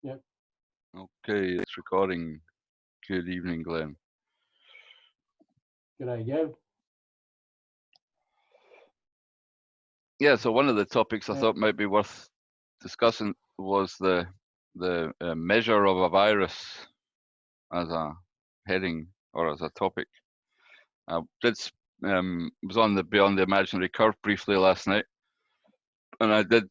Yep. Okay, it's recording. Good evening, Glenn. G'day, Gav. Yeah, so one of the topics I Yeah. thought might be worth discussing was the measure of a virus as a heading or as a topic. I was on the Beyond the Imaginary Curve briefly last night, and I did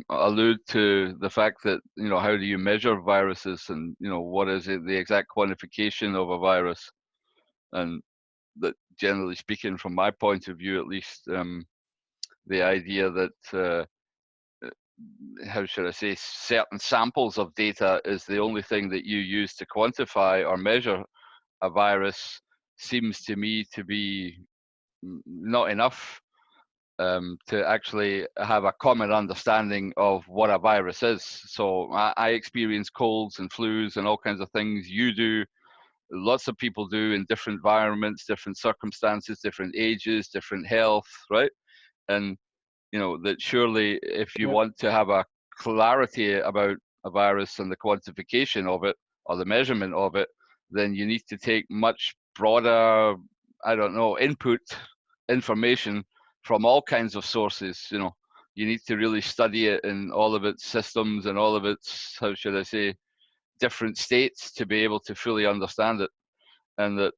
allude to the fact that how do you measure viruses, and what is it, the exact quantification of a virus, and that generally speaking, from my point of view at least, the idea that how should I say, certain samples of data is the only thing that you use to quantify or measure a virus seems to me to be not enough to actually have a common understanding of what a virus is. So I experience colds and flus and all kinds of things. You do. Lots of people do in different environments, different circumstances, different ages, different health, right? And that surely if you Yep. want to have a clarity about a virus and the quantification of it or the measurement of it, then you need to take much broader, I don't know, input information from all kinds of sources. You need to really study it in all of its systems and all of its, how should I say, different states to be able to fully understand it. And that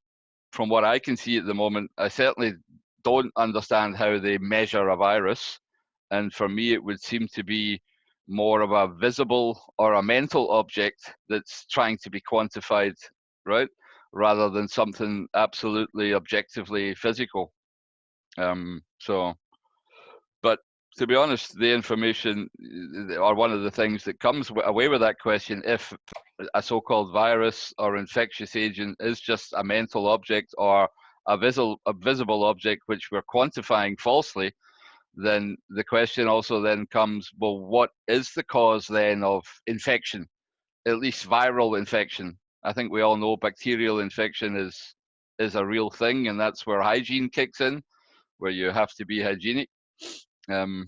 from what I can see at the moment, I certainly don't understand how they measure a virus. And for me, it would seem to be more of a visible or a mental object that's trying to be quantified, right? Rather than something absolutely objectively physical. So, but to be honest, the information or one of the things that comes away with that question, if a so-called virus or infectious agent is just a mental object or a visible object which we're quantifying falsely, then the question also then comes, well, what is the cause then of infection, at least viral infection? I think we all know bacterial infection is a real thing, and that's where hygiene kicks in, where you have to be hygienic. And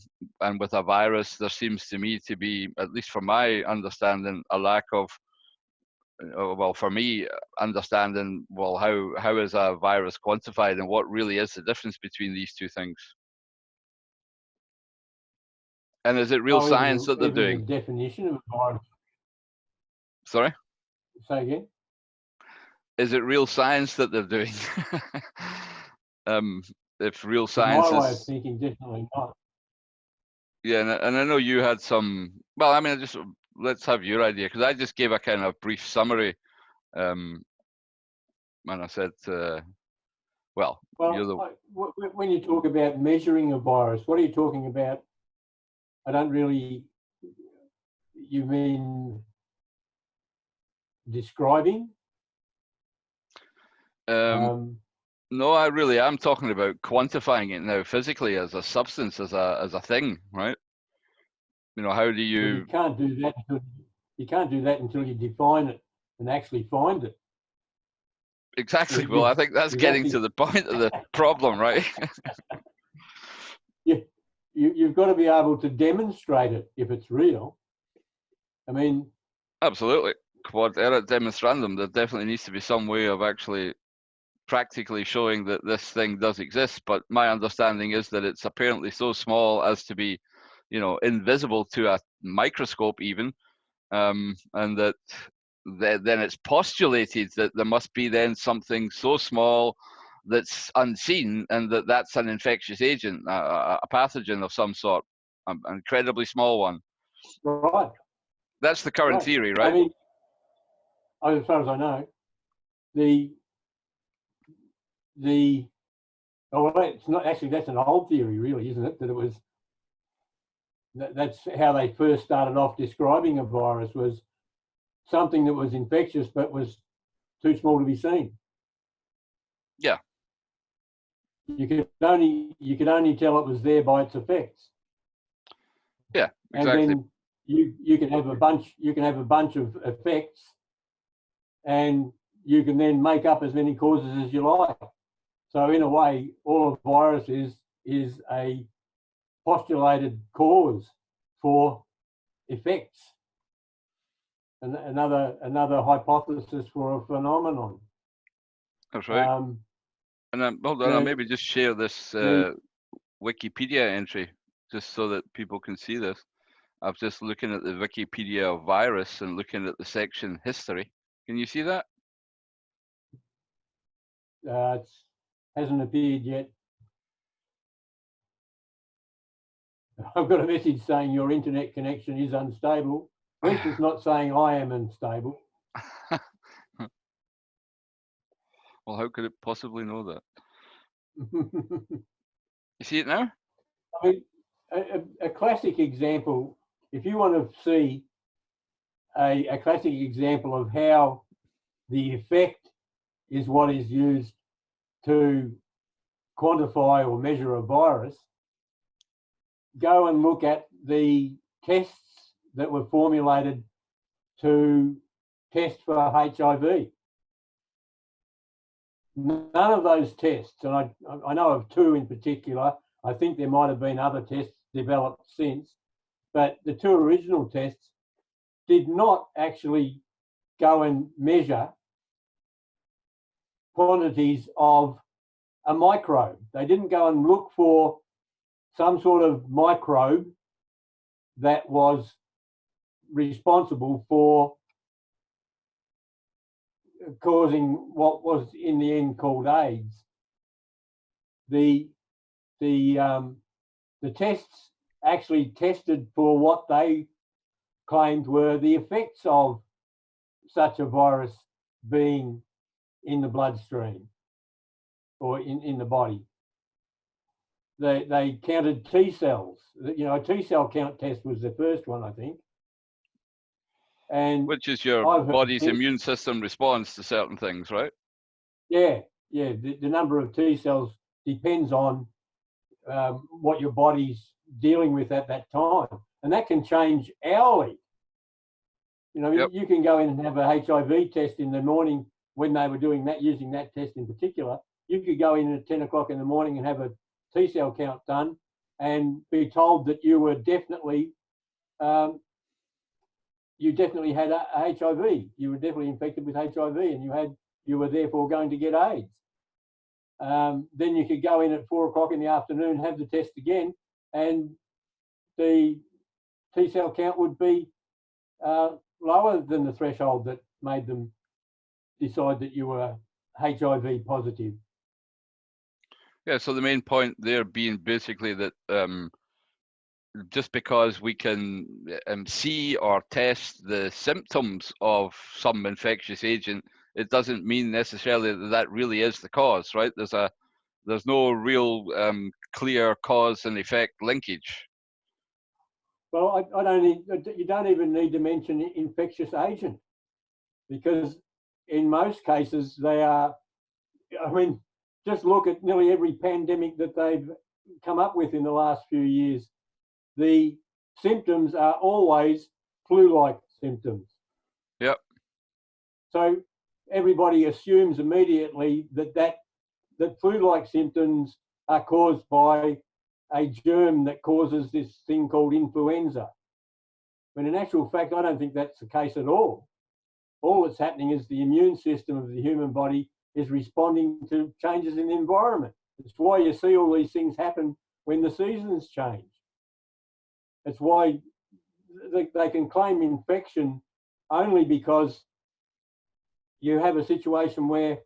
with a virus, there seems to me to be, at least from my understanding, a lack of, well, for me, understanding, well, how is a virus quantified and what really is the difference between these two things? And is it real Oh, science that they're even the doing? definition of a virus. Sorry? Say again? Is it real science that they're doing? If real In science my way of is, thinking, definitely not. yeah, and I know you had some, well, I mean, let's have your idea, because I just gave a kind of brief summary, and I said, well, you're the, Well, when you talk about measuring a virus, what are you talking about? I don't really, you mean describing? no, I really am talking about quantifying it now physically as a substance, as a thing, right? How do Well, you? you can't do that until you define it and actually find it. Exactly. Well, I think that's getting to the point of the problem, right? You've got to be able to demonstrate it if it's real. I mean, absolutely. Quod erat demonstrandum. There definitely needs to be some way of actually practically showing that this thing does exist. But my understanding is that it's apparently so small as to be, invisible to a microscope even, and that then it's postulated that there must be then something so small that's unseen, and that's an infectious agent, a pathogen of some sort, an incredibly small one. Right. That's the current theory, right? I mean, as far as I know, it's not actually, that's an old theory, really, isn't it? That it was, that's how they first started off describing a virus, was something that was infectious but was too small to be seen. Yeah. You could only tell it was there by its effects. Yeah, exactly. And then you can have a bunch of effects, and you can then make up as many causes as you like. So in a way, all a virus is a postulated cause for effects. another hypothesis for a phenomenon. That's right. And hold on, I'll maybe just share this Wikipedia entry just so that people can see this. I'm just looking at the Wikipedia of virus and looking at the section history. Can you see that? It hasn't appeared yet. I've got a message saying your internet connection is unstable. At least it's not saying I am unstable. Well, how could it possibly know that? You see it now? I mean, a classic example, if you want to see a classic example of how the effect is what is used to quantify or measure a virus, go and look at the tests that were formulated to test for HIV. None of those tests, and I know of two in particular, I think there might have been other tests developed since, but the two original tests did not actually go and measure quantities of a microbe. They didn't go and look for some sort of microbe that was responsible for causing what was in the end called AIDS. The tests actually tested for what they claimed were the effects of such a virus being in the bloodstream or in the body. They counted T cells. You know, a T cell count test was the first one, I think. And which is your body's immune system response to certain things, right? Yeah. The number of T cells depends on what your body's dealing with at that time, and that can change hourly. You know, you can go in and have a HIV test in the morning when they were doing that, using that test in particular. You could go in at 10 o'clock in the morning and have a T cell count done and be told that you were definitely had HIV. You were definitely infected with HIV, and you were therefore going to get AIDS. Then you could go in at 4 o'clock in the afternoon, have the test again, and the T cell count would be lower than the threshold that made them decide that you were HIV positive. Yeah, so the main point there being basically that just because we can see or test the symptoms of some infectious agent, it doesn't mean necessarily that that really is the cause, right? There's no real clear cause and effect linkage. Well, you don't even need to mention infectious agent, because in most cases they are, I mean, just look at nearly every pandemic that they've come up with in the last few years. The symptoms are always flu-like symptoms. Yep. So everybody assumes immediately that flu-like symptoms are caused by a germ that causes this thing called influenza. When in actual fact, I don't think that's the case at all. All that's happening is the immune system of the human body is responding to changes in the environment. It's why you see all these things happen when the seasons change. It's why they can claim infection only because you have a situation where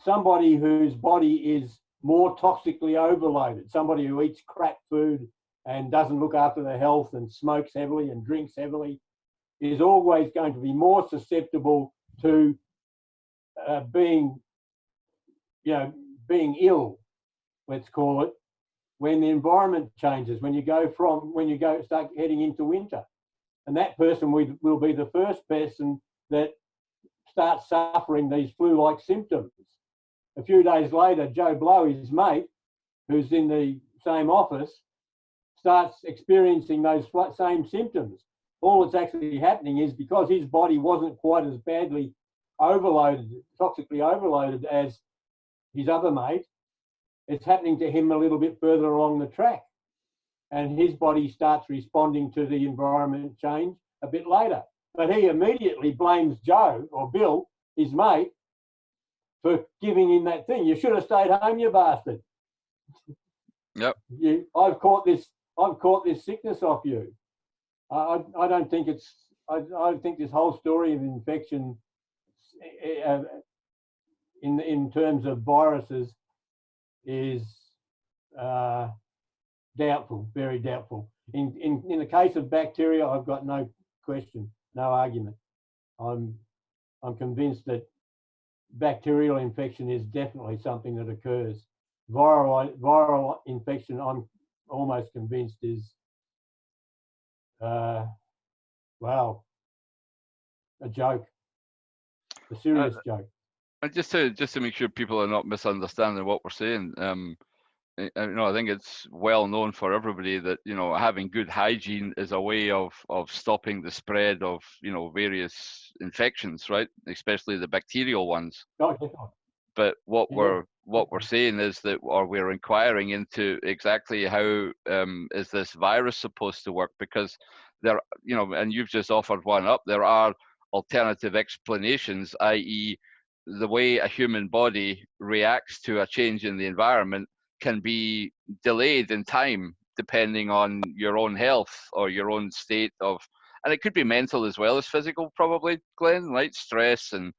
somebody whose body is more toxically overloaded, somebody who eats crap food and doesn't look after their health and smokes heavily and drinks heavily, is always going to be more susceptible to being ill, let's call it, when the environment changes, when you start heading into winter. And that person will be the first person that starts suffering these flu-like symptoms. A few days later, Joe Blow, his mate, who's in the same office, starts experiencing those same symptoms. All that's actually happening is because his body wasn't quite as badly overloaded, toxically overloaded as his other mate, it's happening to him a little bit further along the track. And his body starts responding to the environment change a bit later. But he immediately blames Joe or Bill, his mate, for giving him that thing. You should have stayed home, you bastard. Yep. I've caught this sickness off you. I don't think it's. I think this whole story of infection, in terms of viruses, is doubtful, very doubtful. In the case of bacteria, I've got no question, no argument. I'm convinced that bacterial infection is definitely something that occurs. Viral infection, I'm almost convinced, is well, a joke, a serious joke. And just to make sure people are not misunderstanding what we're saying, I think it's well known for everybody that having good hygiene is a way of stopping the spread of various infections, right? Especially the bacterial ones. Oh, definitely. But what we're saying is that, or we're inquiring into exactly how is this virus supposed to work, because there, and you've just offered one up. There are alternative explanations, i.e., the way a human body reacts to a change in the environment can be delayed in time depending on your own health or your own state of, and it could be mental as well as physical, probably, Glenn, right? Stress and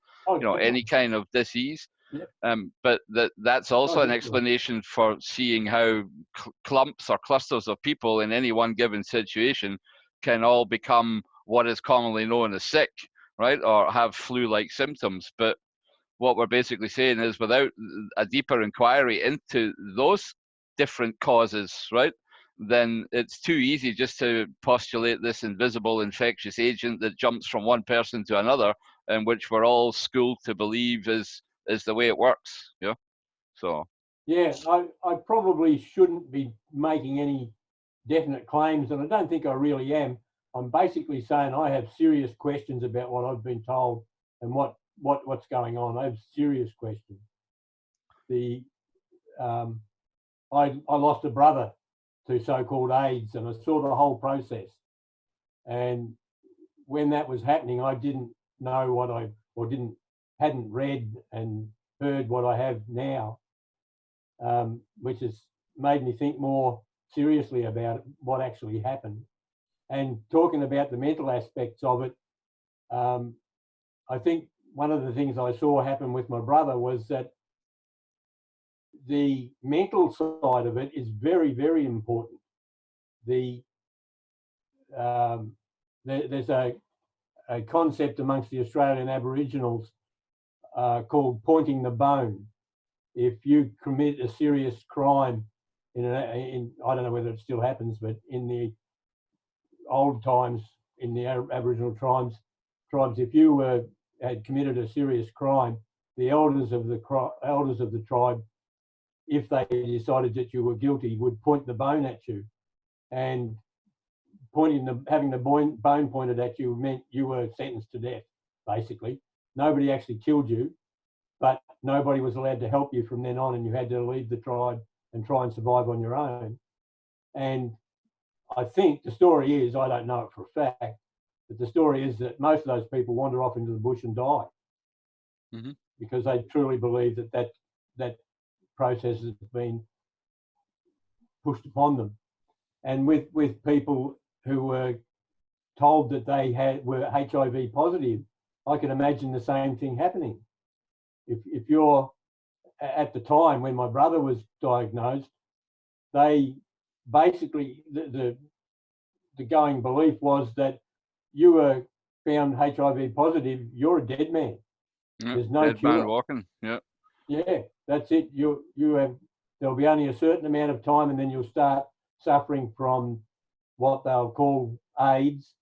any kind of disease. Yeah. But that's also an explanation for seeing how clumps or clusters of people in any one given situation can all become what is commonly known as sick, right? Or have flu-like symptoms. But what we're basically saying is, without a deeper inquiry into those different causes, right, then it's too easy just to postulate this invisible infectious agent that jumps from one person to another, and which we're all schooled to believe is the way it works. Yeah. So. Yeah, I probably shouldn't be making any definite claims, and I don't think I really am. I'm basically saying I have serious questions about what I've been told and what's going on. I have serious questions. I lost a brother to so-called AIDS, and I saw the whole process. And when that was happening, I didn't know hadn't read and heard what I have now, which has made me think more seriously about what actually happened. And talking about the mental aspects of it, I think one of the things I saw happen with my brother was that the mental side of it is very, very important. There's a concept amongst the Australian Aboriginals called pointing the bone. If you commit a serious crime I don't know whether it still happens, but in the old times, in the Aboriginal tribes, if you had committed a serious crime, the elders of the tribe, if they decided that you were guilty, would point the bone at you, and having the bone pointed at you meant you were sentenced to death. Basically, nobody actually killed you, but nobody was allowed to help you from then on, and you had to leave the tribe and try and survive on your own. And I think the story is, I don't know it for a fact, but the story is that most of those people wander off into the bush and die, because they truly believe that process has been pushed upon them. And with people who were told that they were HIV positive, I can imagine the same thing happening. If you're, at the time when my brother was diagnosed, they basically, the going belief was that you were found HIV positive, you're a dead man. There's no dead cure. Man walking. Yeah, that's it. There'll be only a certain amount of time, and then you'll start suffering from what they'll call AIDS,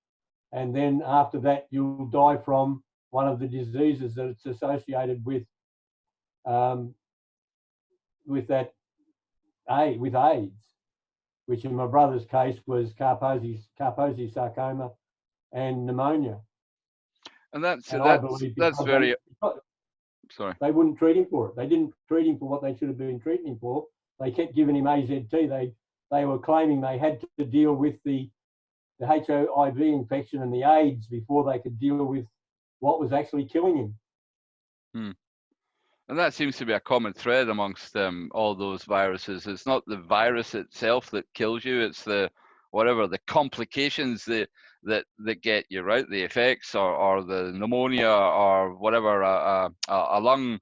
and then after that you'll die from one of the diseases that it's associated with AIDS, which in my brother's case was Kaposi sarcoma and pneumonia. And that's very. Sorry. They wouldn't treat him for it. They didn't treat him for what they should have been treating him for. They kept giving him AZT. They were claiming they had to deal with the the HIV infection and the AIDS before they could deal with what was actually killing him. And that seems to be a common thread amongst all those viruses. It's not the virus itself that kills you; it's the complications that get you, right? The effects, or the pneumonia, or whatever, a lung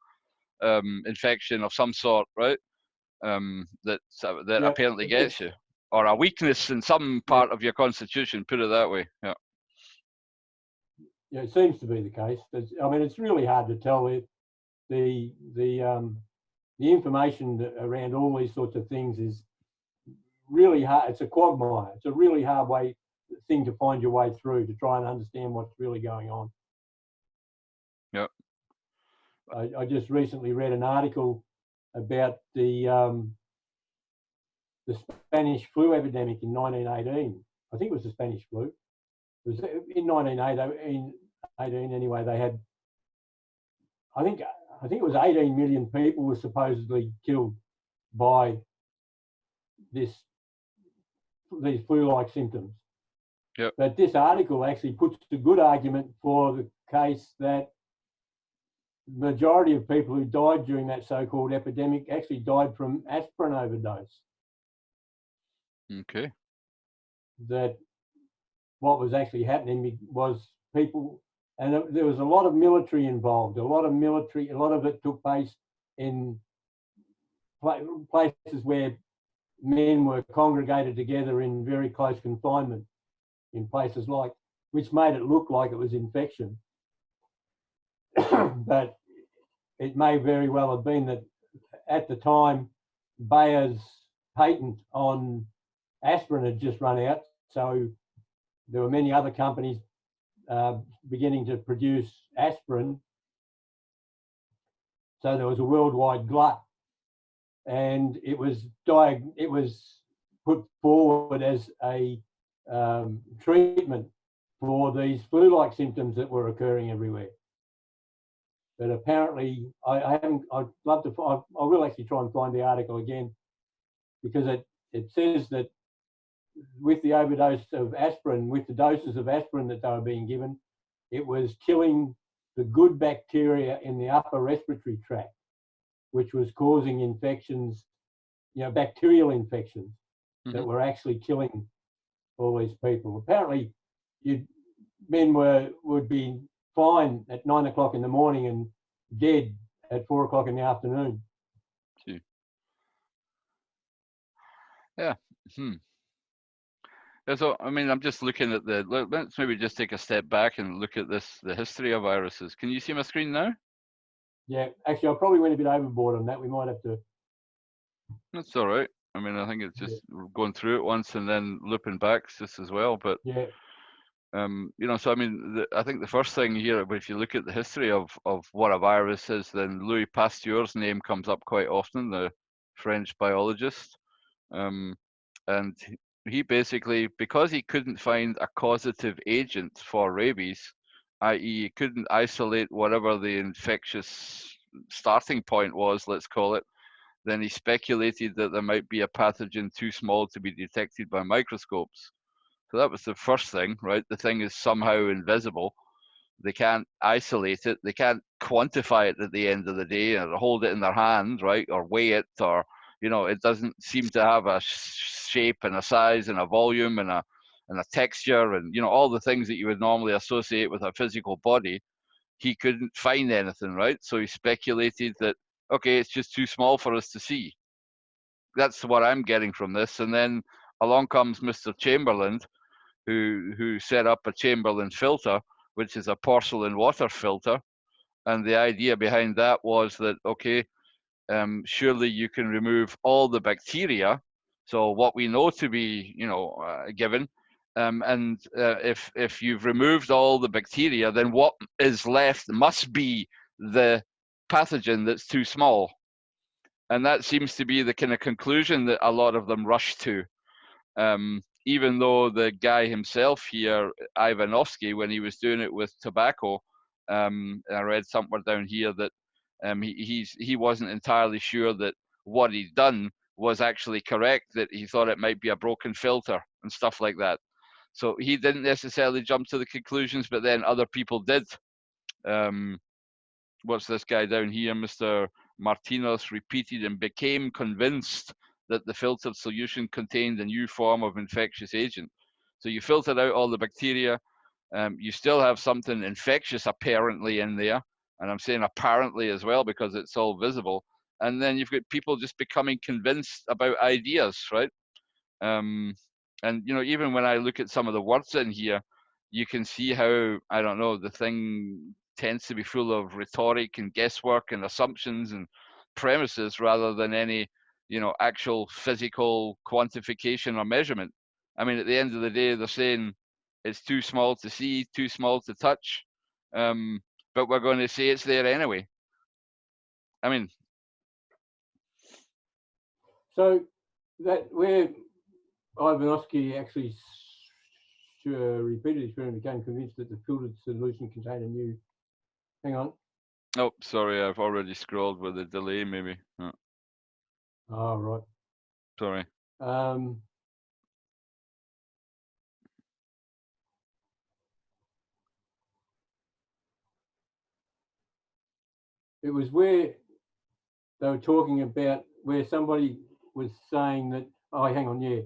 infection of some sort, right? That apparently gets you, or a weakness in some part of your constitution. Put it that way. Yeah. Yeah, it seems to be the case. I mean, it's really hard to tell it. The information around all these sorts of things is really hard. It's a quagmire. It's a really hard thing to find your way through to try and understand what's really going on. Yep. I just recently read an article about the Spanish flu epidemic in 1918. I think it was the Spanish flu. It was in 1918 anyway. They had, I think it was 18 million people were supposedly killed by these flu-like symptoms. Yep. But this article actually puts a good argument for the case that the majority of people who died during that so-called epidemic actually died from aspirin overdose. Okay. That what was actually happening was people, and there was a lot of military involved. A lot of it took place in places where men were congregated together in very close confinement, in places which made it look like it was infection. But it may very well have been that at the time Bayer's patent on aspirin had just run out, so there were many other companies beginning to produce aspirin. So there was a worldwide glut, and it was put forward as a treatment for these flu-like symptoms that were occurring everywhere. But apparently, I will actually try and find the article again, because it says that with the overdose of aspirin, with the doses of aspirin that they were being given, it was killing the good bacteria in the upper respiratory tract, which was causing infections, bacterial infections that were actually killing all these people. Apparently, men would be fine at 9 o'clock in the morning and dead at 4 o'clock in the afternoon. Yeah. Yeah, so, I mean, I'm just looking at let's maybe just take a step back and look at the history of viruses. Can you see my screen now? Yeah, actually, I probably went a bit overboard on that. We might have to. That's all right. I mean, I think it's just going through it once and then looping back just as well. But yeah, so I mean, I think the first thing here, if you look at the history of what a virus is, then Louis Pasteur's name comes up quite often, the French biologist, and he basically, because he couldn't find a causative agent for rabies, i.e. he couldn't isolate whatever the infectious starting point was, let's call it, then he speculated that there might be a pathogen too small to be detected by microscopes. So that was the first thing, right? The thing is somehow invisible. They can't isolate it. They can't quantify it at the end of the day or hold it in their hand, right? Or weigh it, or it doesn't seem to have a shape and a size and a volume and a texture and all the things that you would normally associate with a physical body. He couldn't find anything, right? So he speculated that, okay, it's just too small for us to see. That's what I'm getting from this. And then along comes Mr. Chamberlain, who set up a Chamberlain filter, which is a porcelain water filter. And the idea behind that was that, okay, surely you can remove all the bacteria. So what we know to be, given, and if you've removed all the bacteria, then what is left must be the pathogen that's too small. And that seems to be the kind of conclusion that a lot of them rush to. Even though the guy himself here, Ivanovsky, when he was doing it with tobacco, I read somewhere down here that he wasn't entirely sure that what he'd done was actually correct, that he thought it might be a broken filter and stuff like that. So he didn't necessarily jump to the conclusions, but then other people did. What's this guy down here? Mr. Martinez repeated and became convinced that the filtered solution contained a new form of infectious agent. So you filtered out all the bacteria. You still have something infectious apparently in there. And I'm saying apparently as well because it's all visible. And then you've got people just becoming convinced about ideas, right? And, you know, even when I look at some of the words in here, you can see how, I don't know, the thing tends to be full of rhetoric and guesswork and assumptions and premises rather than any, you know, actual physical quantification or measurement. I mean, at the end of the day, they're saying it's too small to see, too small to touch, but we're going to say it's there anyway. I mean, so that where Ivanovsky actually repeated experiment became convinced that the filtered solution contained a new. Hang on. oh, sorry, I've already scrolled with a delay, maybe. Oh, right. Sorry. It was where they were talking about where somebody was saying that, oh, hang on, yeah,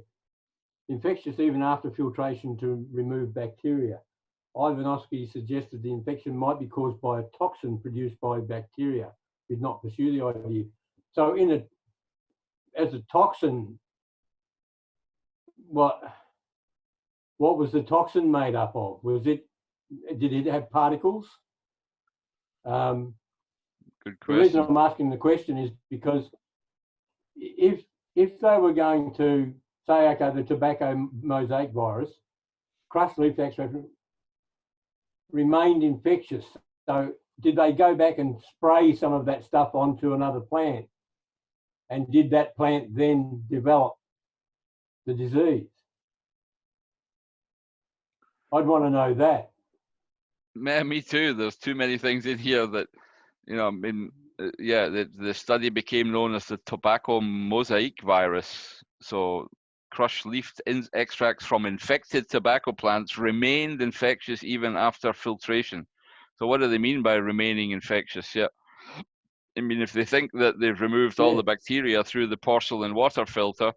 infectious even after filtration to remove bacteria. Ivanovsky suggested the infection might be caused by a toxin produced by bacteria, did not pursue the idea. So as a toxin, what was the toxin made up of? Did it have particles? Good The reason question. I'm asking the question is because if they were going to say, okay, the tobacco mosaic virus, crust leaf extract remained infectious. So did they go back and spray some of that stuff onto another plant? And did that plant then develop the disease? I'd want to know that. Me too. There's too many things in here that, you know, I mean, yeah, the study became known as the tobacco mosaic virus. So crushed leaf extracts from infected tobacco plants remained infectious even after filtration. So what do they mean by remaining infectious? Yeah. I mean, if they think that they've removed all the bacteria through the porcelain water filter,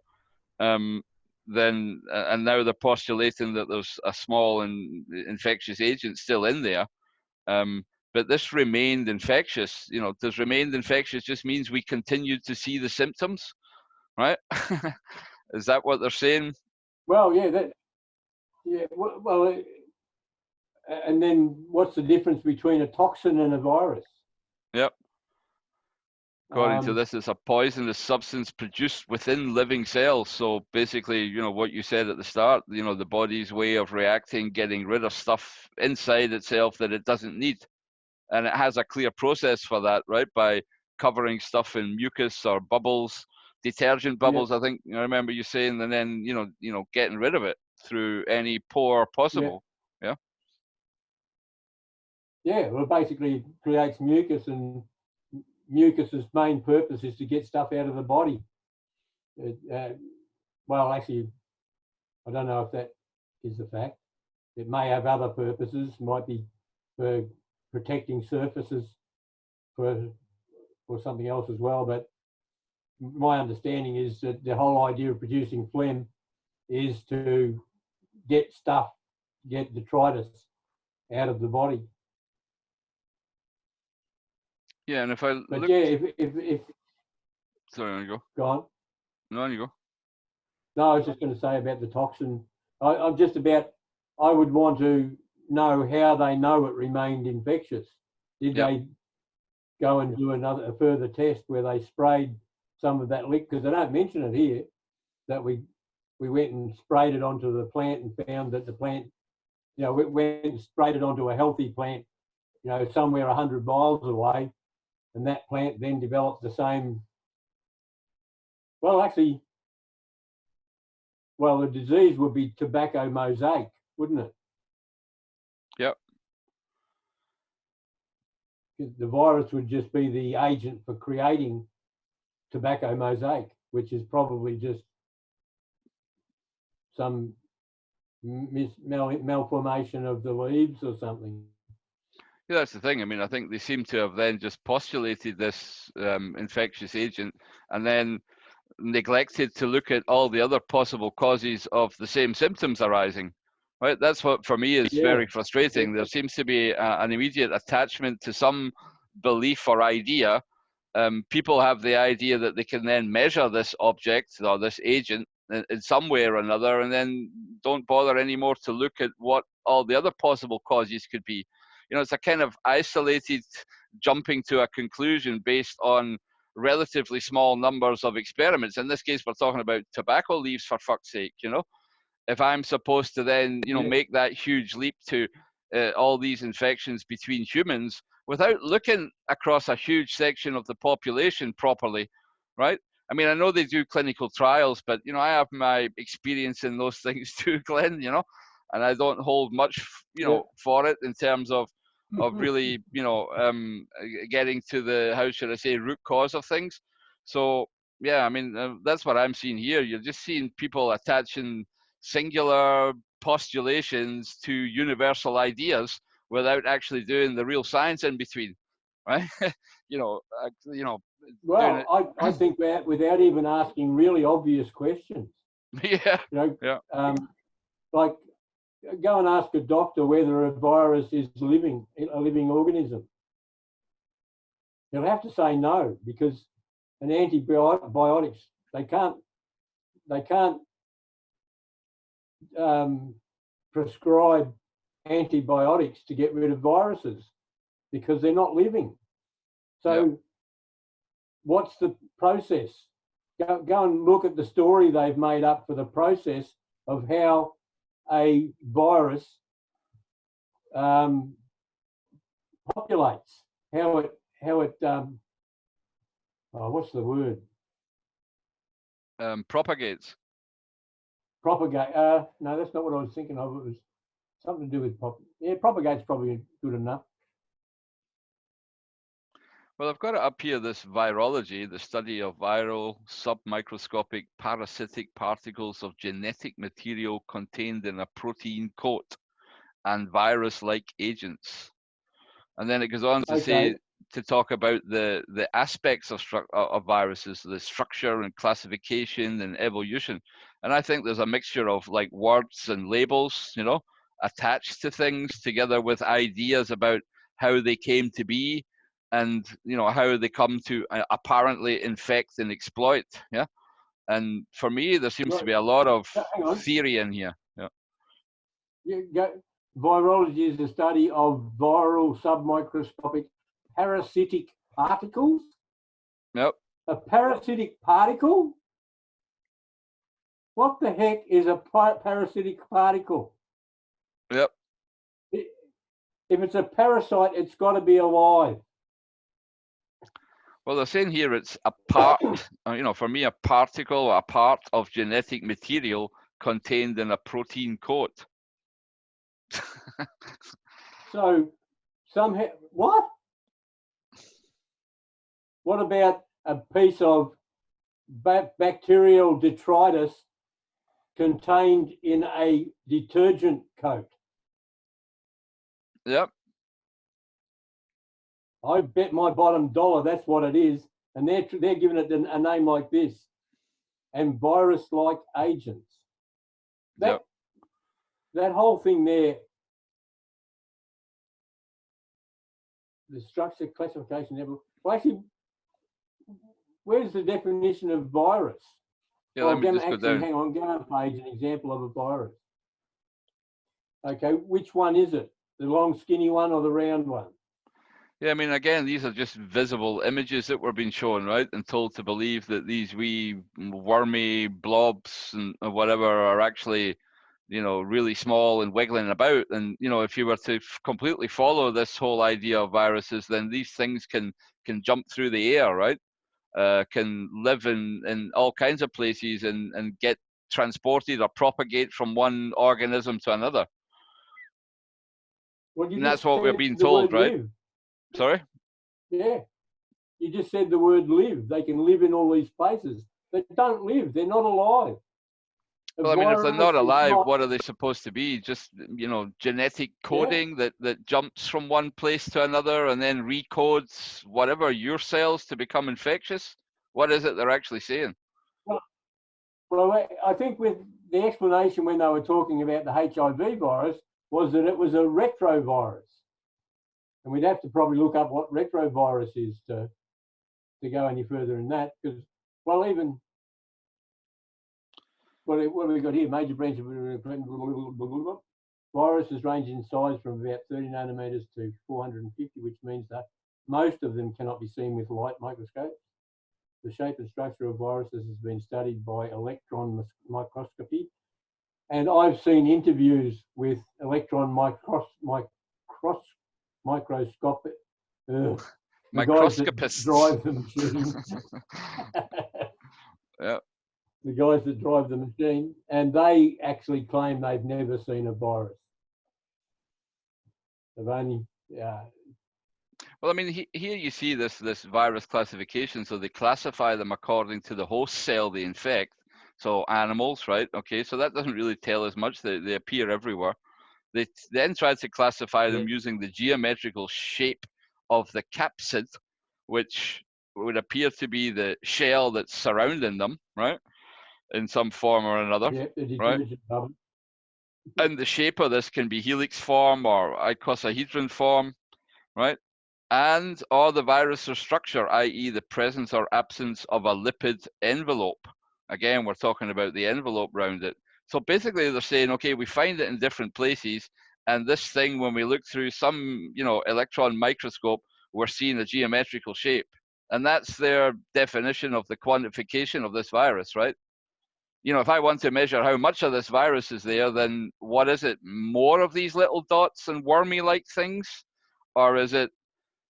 then and now they're postulating that there's a small and infectious agent still in there. But this remained infectious. You know, does remained infectious just means we continued to see the symptoms, right? Is that what they're saying? Well, yeah. Well, and then what's the difference between a toxin and a virus? Yep. According to this, it's a poisonous substance produced within living cells. So basically, you know, what you said at the start, you know, the body's way of reacting, getting rid of stuff inside itself that it doesn't need. And it has a clear process for that, right? By covering stuff in mucus or bubbles, detergent bubbles, I think I remember you saying, and then, you know, getting rid of it through any pore possible. Yeah. Yeah, well, it basically creates mucus, and mucus's main purpose is to get stuff out of the body. Well, actually, I don't know if that is the fact. It may have other purposes, might be for protecting surfaces for something else as well. But my understanding is that the whole idea of producing phlegm is to get detritus out of the body. Yeah, and if I but look, yeah, if sorry, on you go. Go on. No, on you go. No, I was just going to say about the toxin. I would want to know how they know it remained infectious. Did they go and do a further test where they sprayed some of that liquid? Because they don't mention it here, that we went and sprayed it onto the plant and found that the plant, you know, we went and sprayed it onto a healthy plant, you know, somewhere 100 miles away, and that plant then developed the same. Well, actually, the disease would be tobacco mosaic, wouldn't it? Yep. The virus would just be the agent for creating tobacco mosaic, which is probably just some malformation of the leaves or something. Yeah, that's the thing. I mean, I think they seem to have then just postulated this infectious agent and then neglected to look at all the other possible causes of the same symptoms arising. Right, that's what for me is very frustrating. There seems to be an immediate attachment to some belief or idea. People have the idea that they can then measure this object or this agent in some way or another, and then don't bother anymore to look at what all the other possible causes could be. You know, it's a kind of isolated jumping to a conclusion based on relatively small numbers of experiments. In this case, we're talking about tobacco leaves, for fuck's sake, you know. If I'm supposed to then, you know, make that huge leap to all these infections between humans without looking across a huge section of the population properly, right? I mean, I know they do clinical trials, but, you know, I have my experience in those things too, Glenn, you know, and I don't hold much, you know, for it in terms of really, you know, getting to the, how should I say, root cause of things. So, yeah, I mean, that's what I'm seeing here. You're just seeing people attaching singular postulations to universal ideas without actually doing the real science in between, right? you know. Well, I think that without even asking really obvious questions. Yeah. You know, like go and ask a doctor whether a virus is a living organism. He'll have to say no, because an antibiotics, they can't prescribe antibiotics to get rid of viruses because they're not living. So what's the process? Go and look at the story they've made up for the process of how a virus populates, how it what's the word? Propagates. Propagate. No, that's not what I was thinking of. It was something to do with propagate's probably good enough. Well, I've got it up here, this virology, the study of viral, submicroscopic, parasitic particles of genetic material contained in a protein coat and virus-like agents. And then it goes on to say, to talk about the aspects of viruses, the structure and classification and evolution. And I think there's a mixture of like words and labels, you know, attached to things together with ideas about how they came to be and, you know, how they come to apparently infect and exploit. Yeah. And for me, there seems to be a lot of theory in here. Yeah. Virology is the study of viral submicroscopic parasitic particles. Yep. A parasitic particle? What the heck is a parasitic particle? Yep. If it's a parasite, it's got to be alive. Well, they're saying here it's a part, you know, for me, a particle or a part of genetic material contained in a protein coat. So, somehow, what? What about a piece of bacterial detritus contained in a detergent coat? Yep. I bet my bottom dollar that's what it is, and they're giving it a name like this, and virus-like agents. That whole thing there, the structure, classification, well, actually, where's the definition of virus? Yeah, let me just go down. Hang on, go on page, an example of a virus. Okay, which one is it? The long, skinny one or the round one? Yeah, I mean, again, these are just visible images that were being shown, right? And told to believe that these wee wormy blobs and whatever are actually, you know, really small and wiggling about. And, you know, if you were to completely follow this whole idea of viruses, then these things can jump through the air, right? Can live in all kinds of places and get transported or propagate from one organism to another. Well, and that's what we're being told, right? Live. Sorry? Yeah. You just said the word live. They can live in all these places. They don't live. They're not alive. A Well, I mean, if they're not virus is alive, not, what are they supposed to be? Just, genetic coding that jumps from one place to another and then recodes whatever your cells to become infectious? What is it they're actually saying? well, I think with the explanation when they were talking about the HIV virus was that it was a retrovirus. And we'd have to probably look up what retrovirus is to go any further in that, because, well, even what have we got here? Major branch of viruses range in size from about 30 nanometers to 450, which means that most of them cannot be seen with light microscopes. The shape and structure of viruses has been studied by electron microscopy. And I've seen interviews with electron microscopic, the guys that Microscopists. drive the machine. Yeah. The guys that drive the machine, and they actually claim they've never seen a virus. They've only, Well, I mean, here you see this virus classification. So they classify them according to the host cell they infect. So animals, right? Okay, so that doesn't really tell us much. They appear everywhere. They then try to classify them using the geometrical shape of the capsid, which would appear to be the shell that's surrounding them, right? In some form or another, right? And the shape of this can be helix form or icosahedron form, right? And or the virus or structure, i.e. the presence or absence of a lipid envelope. Again, we're talking about the envelope around it. So basically they're saying, okay, we find it in different places, and this thing, when we look through some, electron microscope, we're seeing a geometrical shape. And that's their definition of the quantification of this virus, right? If I want to measure how much of this virus is there, then what is it? More of these little dots and wormy-like things? Or is it,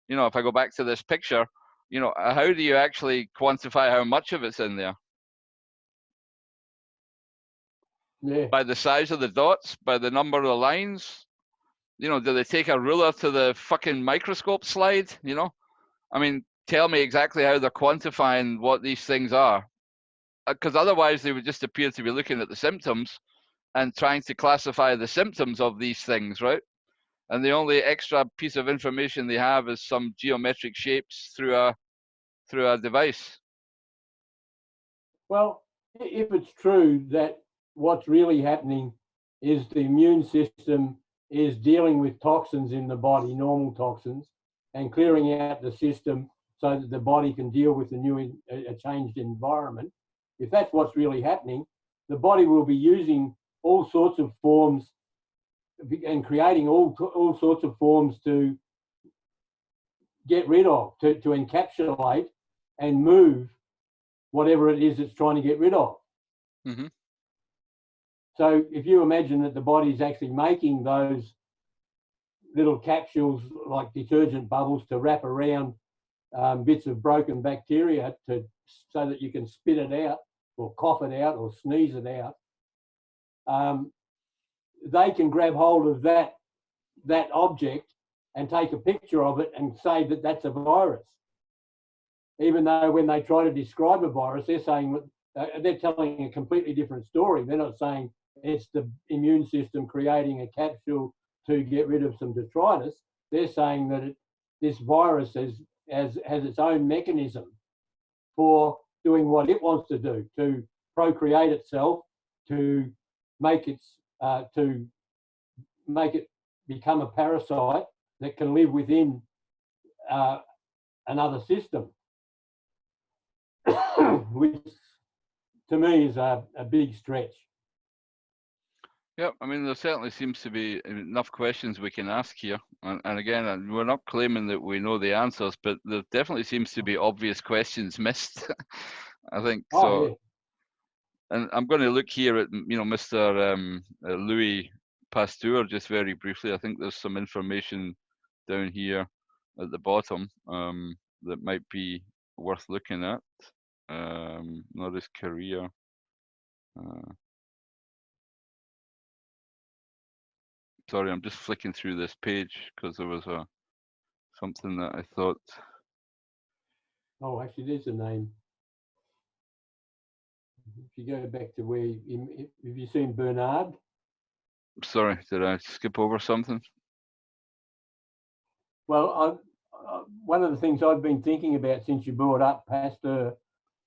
if I go back to this picture, how do you actually quantify how much of it's in there? Yeah. By the size of the dots, by the number of the lines? Do they take a ruler to the fucking microscope slide? I mean, tell me exactly how they're quantifying what these things are. Because otherwise they would just appear to be looking at the symptoms and trying to classify the symptoms of these things, right? And the only extra piece of information they have is some geometric shapes through a device. Well, if it's true that what's really happening is the immune system is dealing with toxins in the body, normal toxins, and clearing out the system so that the body can deal with the new, a changed environment. If that's what's really happening, the body will be using all sorts of forms and creating all sorts of forms to get rid of, to encapsulate and move whatever it is it's trying to get rid of. Mm-hmm. So if you imagine that the body's actually making those little capsules like detergent bubbles to wrap around bits of broken bacteria so that you can spit it out or cough it out or sneeze it out, they can grab hold of that object and take a picture of it and say that that's a virus. Even though when they try to describe a virus, they're saying they're telling a completely different story. They're not saying it's the immune system creating a capsule to get rid of some detritus. They're saying that this virus has its own mechanism for doing what it wants to do, to procreate itself, to make it become a parasite that can live within another system, which to me is a big stretch. Yeah, I mean, there certainly seems to be enough questions we can ask here. And again, we're not claiming that we know the answers, but there definitely seems to be obvious questions missed, I think. So, Yeah. And I'm going to look here at, Mr. Louis Pasteur just very briefly. I think there's some information down here at the bottom that might be worth looking at. Not his career. Sorry, I'm just flicking through this page because there was something that I thought. Oh, actually, there's a name. if you go back to where, have you seen Bernard? Sorry, did I skip over something? Well, one of the things I've been thinking about since you brought up Pasteur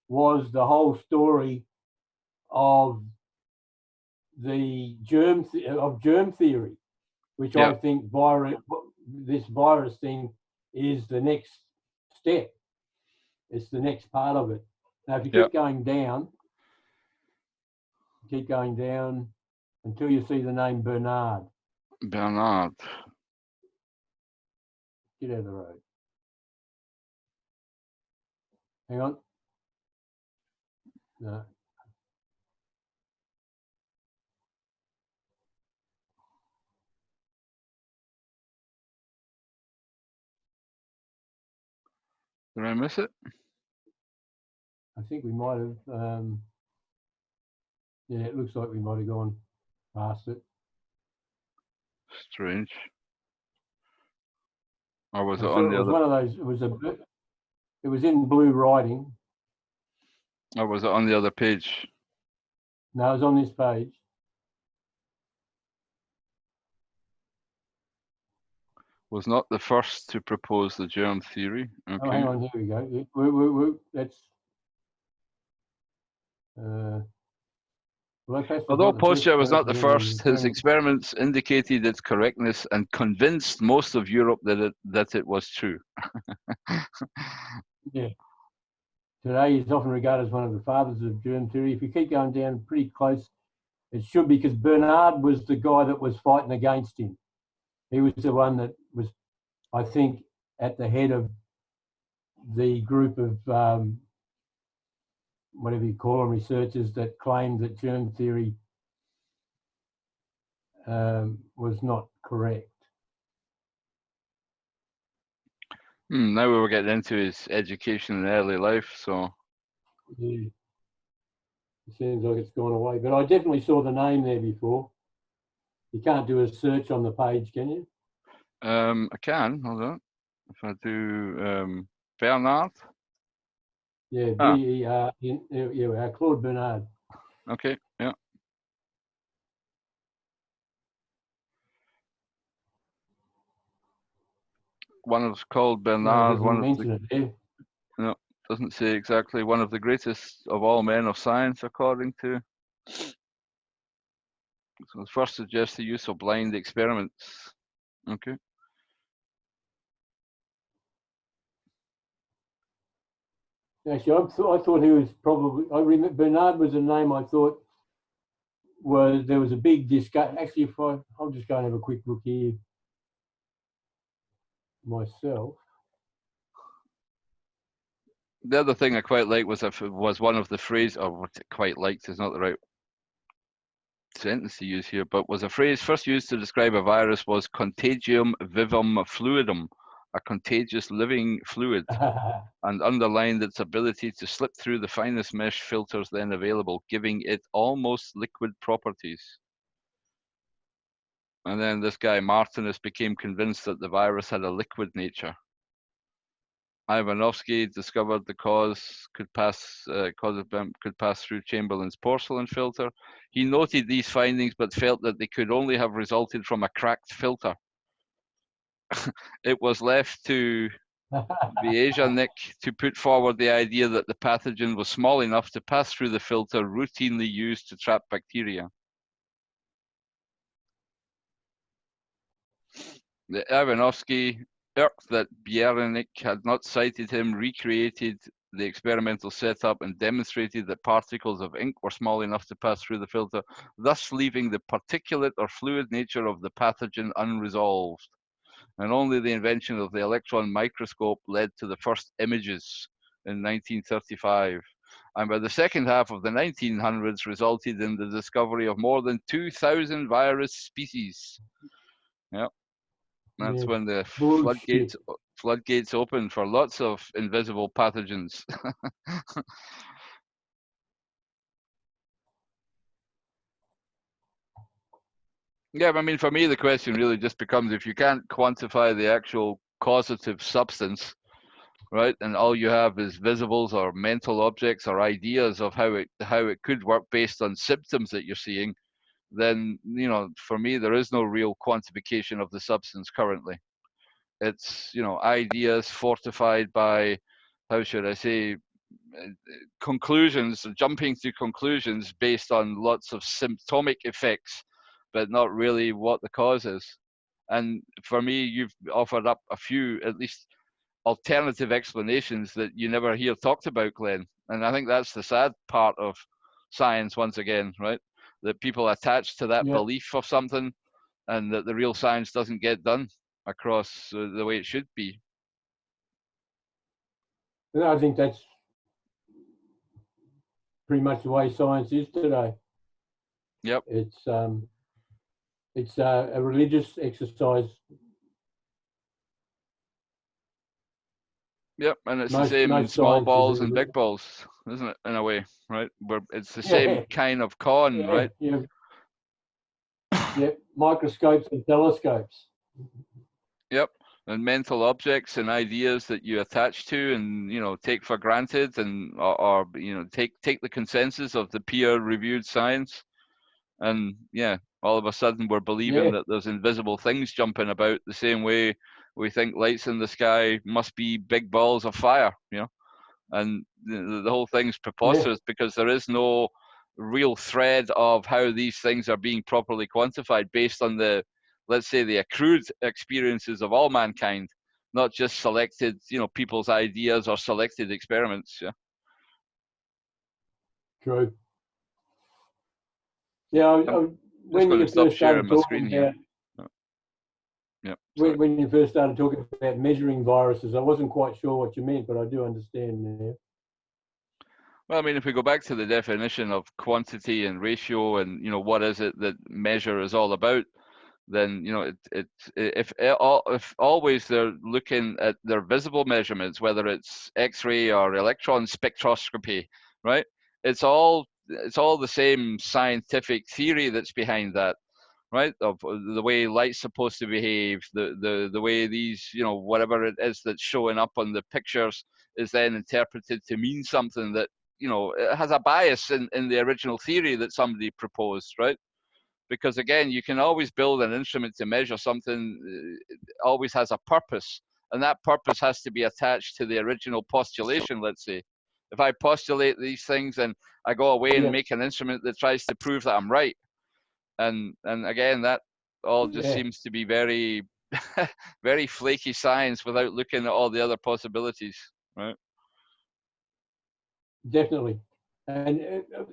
was the whole story of the germ theory, which I think this virus thing is the next step. It's the next part of it. Now, if you keep going down until you see the name Bernard. Bernard. Get out of the road. Hang on. No. Did I miss it? I think we might have. Yeah, it looks like we might have gone past it. Strange. Or was it on the other? It was one of those. It was in blue writing. Or was it on the other page? No, it was on this page. Was not the first to propose the germ theory. Okay. Oh, hang on, here we go. That's. Although Pasteur was not the first, his experiments indicated its correctness and convinced most of Europe that it was true. Yeah. Today, he's often regarded as one of the fathers of germ theory. If you keep going down pretty close, it should be, because Bernard was the guy that was fighting against him. He was the one that was, I think, at the head of the group of whatever you call them, researchers that claimed that germ theory was not correct. Now we were getting into his education and early life, so. Yeah. It seems like it's gone away, but I definitely saw the name there before. You can't do a search on the page, can you? I can, hold on. If I do Bernard. Yeah, B-E-R, yeah, Claude Bernard. Okay, yeah. One of called Bernard. No, doesn't mention it there. No, doesn't say exactly. One of the greatest of all men of science, according to. So the first suggests the use of blind experiments. Okay. Actually, I thought he was probably. I remember Bernard was a name I thought was, there was a big discussion. Actually, if I'll just go and have a quick look here myself. The other thing I quite liked was one of the phrases, or what I quite liked is not the right sentence to use here, but was a phrase first used to describe a virus was contagium vivum fluidum, a contagious living fluid, and underlined its ability to slip through the finest mesh filters then available, giving it almost liquid properties. And then this guy Martinus became convinced that the virus had a liquid nature. Ivanovsky discovered the cause could pass through Chamberlain's porcelain filter. He noted these findings, but felt that they could only have resulted from a cracked filter. It was left to Viajanik to put forward the idea that the pathogen was small enough to pass through the filter routinely used to trap bacteria. The Ivanovsky irked that Bjerrenik had not cited him, recreated the experimental setup, and demonstrated that particles of ink were small enough to pass through the filter, thus leaving the particulate or fluid nature of the pathogen unresolved. And only the invention of the electron microscope led to the first images in 1935. And by the second half of the 1900s resulted in the discovery of more than 2,000 virus species. Yep. That's when the floodgates open for lots of invisible pathogens. Yeah, I mean, for me, the question really just becomes, if you can't quantify the actual causative substance, right? And all you have is visibles or mental objects or ideas of how it could work based on symptoms that you're seeing, then, you know, for me, there is no real quantification of the substance currently. It's, you know, ideas fortified by, how should I say, conclusions, jumping to conclusions based on lots of symptomic effects, but not really what the cause is. And for me, you've offered up a few, at least, alternative explanations that you never hear talked about, Glenn. And I think that's the sad part of science, once again, right? That people attach to that Yeah. belief of something, and that the real science doesn't get done across the way it should be. And I think that's pretty much the way science is today. Yep. It's a religious exercise. Yep, and it's the same in small balls and big balls, isn't it? In a way, right? Where it's the same kind of con, right? Yeah. Yeah, microscopes and telescopes. Yep, and mental objects and ideas that you attach to and, you know, take for granted, and or you know, take the consensus of the peer-reviewed science, and yeah, all of a sudden we're believing that there's invisible things jumping about the same way we think lights in the sky must be big balls of fire, you know. And the whole thing's preposterous because there is no real thread of how these things are being properly quantified based on the, let's say, the accrued experiences of all mankind, not just selected, you know, people's ideas or selected experiments. Yeah. True. Yeah, when you first started talking about, yeah, when you first started talking about measuring viruses, I wasn't quite sure what you meant, but I do understand now. Well, I mean, if we go back to the definition of quantity and ratio, and, you know, what is it that measure is all about, then, you know, if always they're looking at their visible measurements, whether it's X-ray or electron spectroscopy, right? It's all the same scientific theory that's behind that, right? Of the way light's supposed to behave, the way these, you know, whatever it is that's showing up on the pictures is then interpreted to mean something that, you know, it has a bias in the original theory that somebody proposed, right? Because again, you can always build an instrument to measure something. It always has a purpose, and that purpose has to be attached to the original postulation. Let's say, if I postulate these things and I go away and make an instrument that tries to prove that I'm right, and again, that all just seems to be very very flaky science without looking at all the other possibilities, right? Definitely. And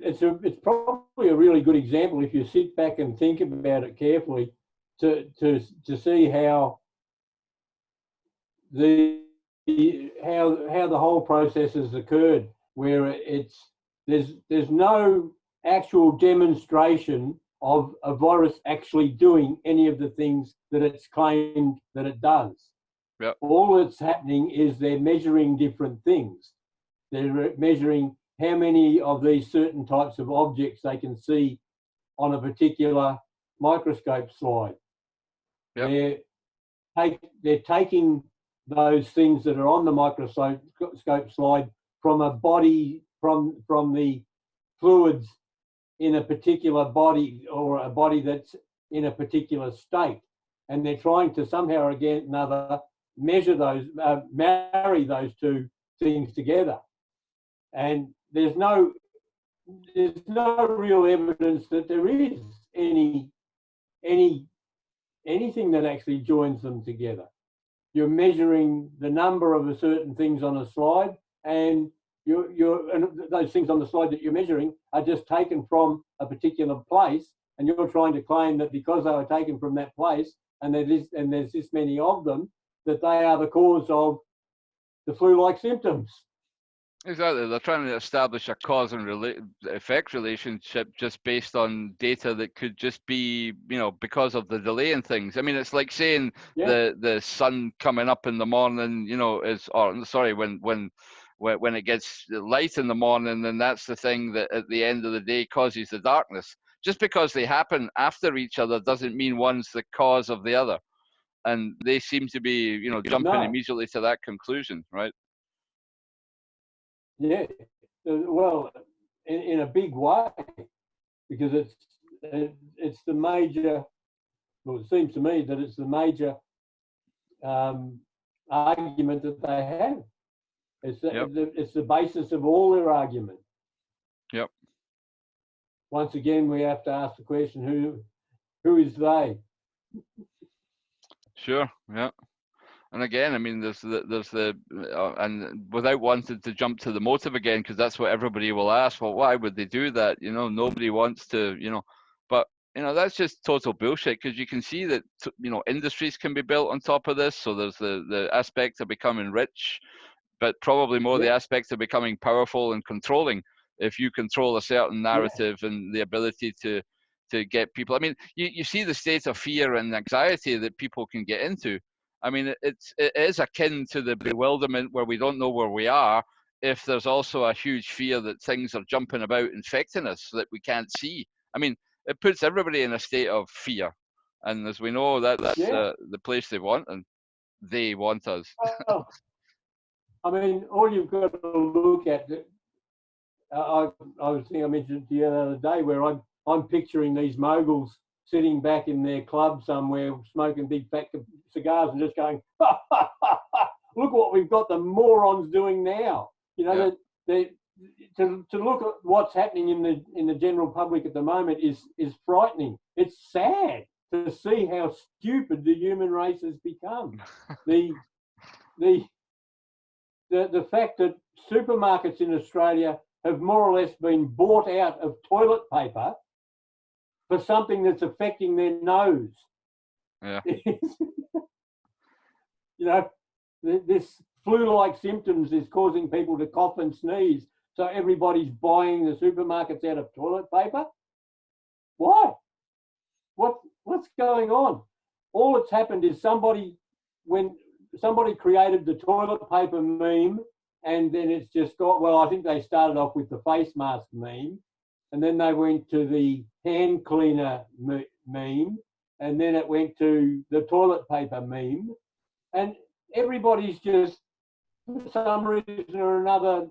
it's probably a really good example if you sit back and think about it carefully to see how the whole process has occurred, where there's no actual demonstration of a virus actually doing any of the things that it's claimed that it does. Yep. All that's happening is they're measuring different things. They're measuring how many of these certain types of objects they can see on a particular microscope slide. Yep. They're taking those things that are on the microscope slide from a body, from the fluids in a particular body, or a body that's in a particular state, and they're trying to somehow or again another measure those, marry those two things together. And there's no real evidence that there is anything that actually joins them together. You're measuring the number of certain things on a slide, and and those things on the slide that you're measuring are just taken from a particular place, and you're trying to claim that because they were taken from that place, and there's this many of them, that they are the cause of the flu-like symptoms. Exactly. They're trying to establish a cause and effect relationship just based on data that could just be, you know, because of the delay in things. I mean, it's like saying the sun coming up in the morning, you know, when it gets light in the morning, then that's the thing that at the end of the day causes the darkness. Just because they happen after each other doesn't mean one's the cause of the other. And they seem to be, you know, jumping immediately to that conclusion, right? Yeah, well, in a big way, because it's the major. Well, it seems to me that it's the major argument that they have. It's the basis of all their argument. Yep. Once again, we have to ask the question: who is they? Sure. Yeah. And again, I mean, there's the and without wanting to jump to the motive again, because that's what everybody will ask. Well, why would they do that? You know, nobody wants to, you know, but you know, that's just total bullshit, because you can see that, you know, industries can be built on top of this. So there's the aspect of becoming rich, but probably more the aspect of becoming powerful and controlling. If you control a certain narrative and the ability to get people, I mean, you see the state of fear and anxiety that people can get into. I mean, it is akin to the bewilderment where we don't know where we are, if there's also a huge fear that things are jumping about infecting us that we can't see. I mean, it puts everybody in a state of fear. And as we know, that's the place they want, and they want us. Well, I mean, all you've got to look at, I was thinking, I mentioned to you the other day, where I'm picturing these moguls sitting back in their club somewhere, smoking big fat cigars and just going, ha, ha, ha, ha, look what we've got the morons doing now. You know, to look at what's happening in the general public at the moment is frightening. It's sad to see how stupid the human race has become. The fact that supermarkets in Australia have more or less been bought out of toilet paper for something that's affecting their nose. Yeah. You know, this flu-like symptoms is causing people to cough and sneeze. So everybody's buying the supermarkets out of toilet paper. Why? What's going on? All that's happened is when somebody created the toilet paper meme, and then it's just got, well, I think they started off with the face mask meme, and then they went to the hand cleaner meme, and then it went to the toilet paper meme, and everybody's just, for some reason or another,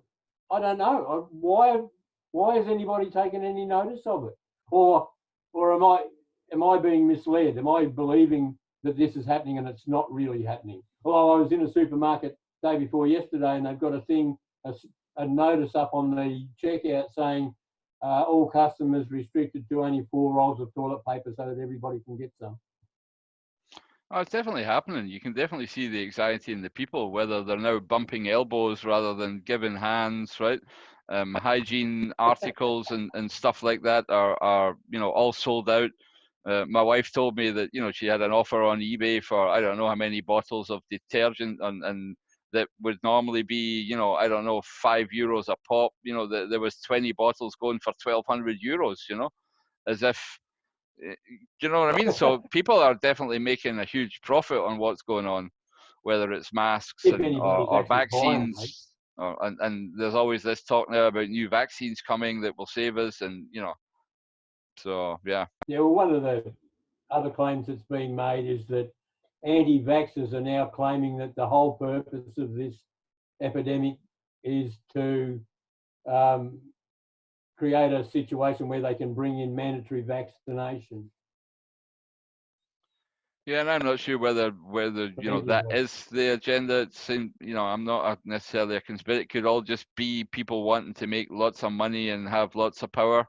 I don't know, why has anybody taken any notice of it? Or am I being misled? Am I believing that this is happening and it's not really happening? Well, I was in a supermarket day before yesterday, and they've got a notice up on the checkout saying all customers restricted to only 4 rolls of toilet paper so that everybody can get some. Oh, it's definitely happening. You can definitely see the anxiety in the people, whether they're now bumping elbows rather than giving hands, right? Hygiene articles and stuff like that are you know, all sold out. My wife told me that, you know, she had an offer on eBay for I don't know how many bottles of detergent, and that would normally be, you know, I don't know, €5 a pop. You know, there was 20 bottles going for €1,200. You know, as if, you know what I mean? So people are definitely making a huge profit on what's going on, whether it's masks or vaccines. And there's always this talk now about new vaccines coming that will save us, and you know, so yeah. Yeah, well, one of the other claims that's being made is that anti-vaxxers are now claiming that the whole purpose of this epidemic is to create a situation where they can bring in mandatory vaccination. Yeah, and I'm not sure whether you know that is the agenda. It's you know, I'm not necessarily a conspiracy. It could all just be people wanting to make lots of money and have lots of power.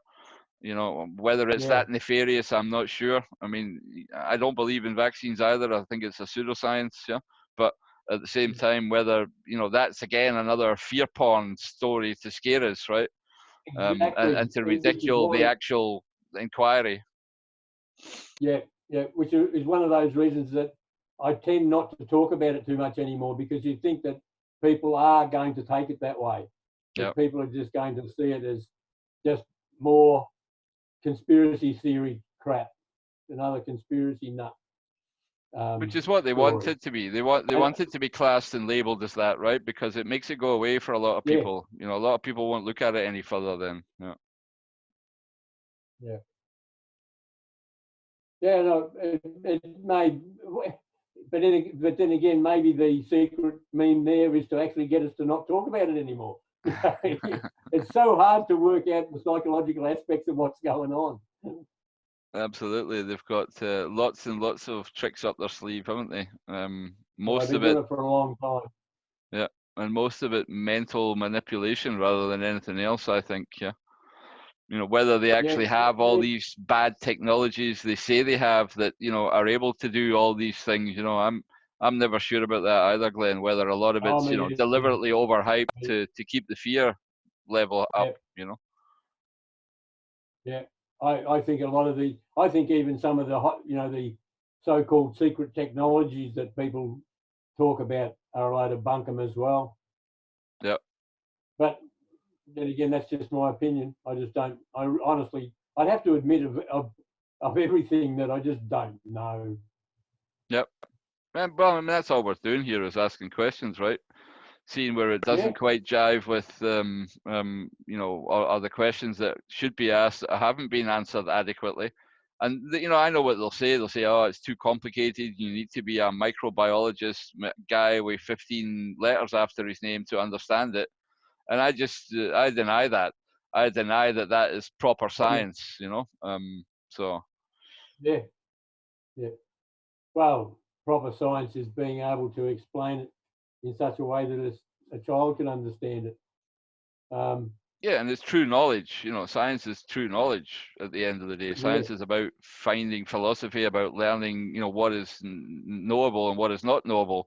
You know, whether it's that nefarious, I'm not sure. I mean, I don't believe in vaccines either. I think it's a pseudoscience. Yeah, but at the same time, whether, you know, that's again another fear porn story to scare us, right? Exactly. And to ridicule the actual inquiry. Yeah, which is one of those reasons that I tend not to talk about it too much anymore, because you think that people are going to take it that way. That people are just going to see it as just more conspiracy theory crap, another conspiracy nut. Which is what they want it to be. They want it to be classed and labelled as that, right? Because it makes it go away for a lot of people. You know, a lot of people won't look at it any further then. Yeah, no, it may, but then again, maybe the secret meme there is to actually get us to not talk about it anymore. It's so hard to work out the psychological aspects of what's going on. Absolutely, they've got lots and lots of tricks up their sleeve, haven't they? Most They've of been it, doing it for a long time. yeah, and most of it mental manipulation rather than anything else. I think, yeah. You know, whether they actually have all these bad technologies they say they have that, you know, are able to do all these things. You know, I'm never sure about that either, Glenn. Whether a lot of it's, you know, deliberately overhyped to keep the fear level up. You know. Yeah, I think a lot of I think even some of the the so-called secret technologies that people talk about are a load of bunkum as well. Yeah. But then again, that's just my opinion. I just don't. I honestly, I'd have to admit of everything that I just don't know. Yep. Well, I mean, that's all we're doing here is asking questions, right? Seeing where it doesn't quite jive with, you know, or the questions that should be asked that haven't been answered adequately. And, you know, I know what they'll say. They'll say, oh, it's too complicated. You need to be a microbiologist guy with 15 letters after his name to understand it. And I deny that. I deny that that is proper science, you know. So. Yeah. Well, proper science is being able to explain it in such a way that a child can understand it. Yeah, and it's true knowledge. You know, science is true knowledge at the end of the day. Science is about finding philosophy, about learning, you know, what is knowable and what is not knowable.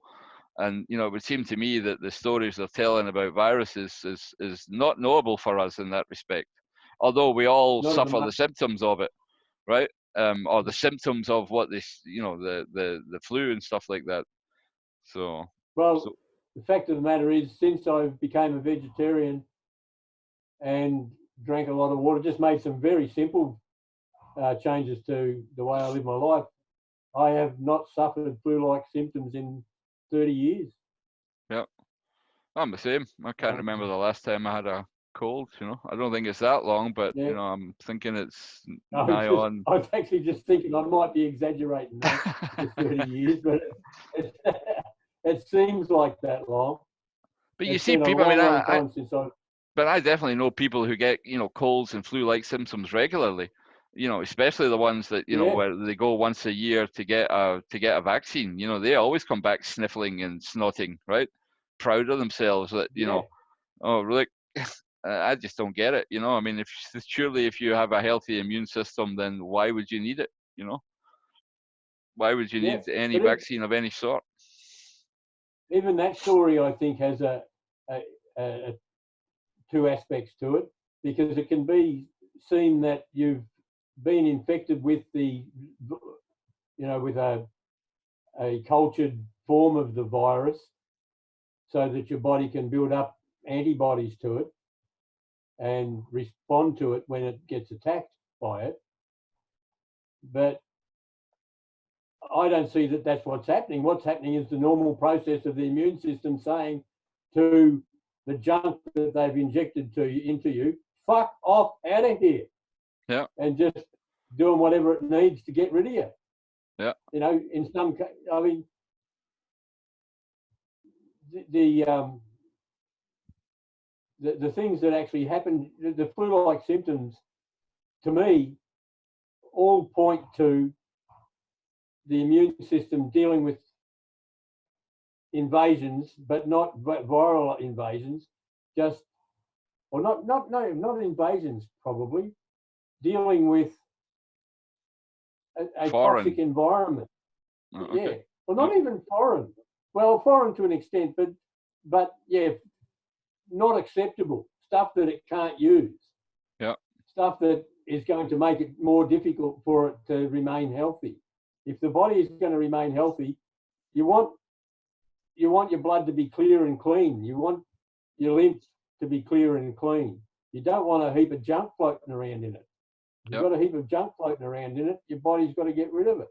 And, you know, it would seem to me that the stories they're telling about viruses is not knowable for us in that respect. Although we all suffer the symptoms of it, right? Or the symptoms of what this, you know, the flu and stuff like that. So. Well, the fact of the matter is, since I became a vegetarian and drank a lot of water, just made some very simple changes to the way I live my life, I have not suffered flu-like symptoms in 30 years. Yeah, I'm the same. I can't remember the last time I had a cold, you know. I don't think it's that long, but, you know, I'm thinking it's nigh on. I was actually just thinking I might be exaggerating that for 30 years, but it seems like that long. But you see people, I mean, but I definitely know people who get, you know, colds and flu-like symptoms regularly, you know, especially the ones that, you know, where they go once a year to get a vaccine. You know, they always come back sniffling and snotting, right? Proud of themselves that, you know, oh, really, I just don't get it. You know, I mean, surely if you have a healthy immune system, then why would you need it? You know, why would you need any vaccine of any sort? Even that story, I think, has a two aspects to it, because it can be seen that you've been infected with with a cultured form of the virus, so that your body can build up antibodies to it and respond to it when it gets attacked by it. But I don't see that that's what's happening. What's happening is the normal process of the immune system saying to the junk that they've injected into you, fuck off out of here. Yeah. And just doing whatever it needs to get rid of you. Yeah. You know, in some, I mean, the things that actually happen, the flu-like symptoms, to me, all point to the immune system dealing with invasions, but not viral invasions, just, or not invasions, probably, dealing with a toxic environment. Yeah, well, not even foreign. Well, foreign to an extent, but yeah, not acceptable stuff that it can't use. Yeah, stuff that is going to make it more difficult for it to remain healthy. If the body is going to remain healthy, you want your blood to be clear and clean. You want your lymph to be clear and clean. You don't want a heap of junk floating around in it. If you've got a heap of junk floating around in it, your body's got to get rid of it.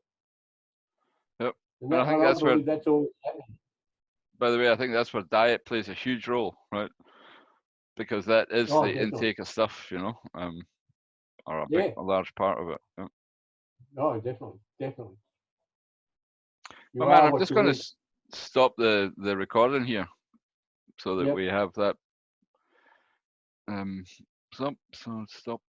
Yep. And I think that's where that's all happening. By the way, I think that's where diet plays a huge role, right? Because that is the intake of stuff, you know, or a large part of it. Yeah. Oh, definitely. Oh man, I'm just going to stop the recording here so that we have that So stop.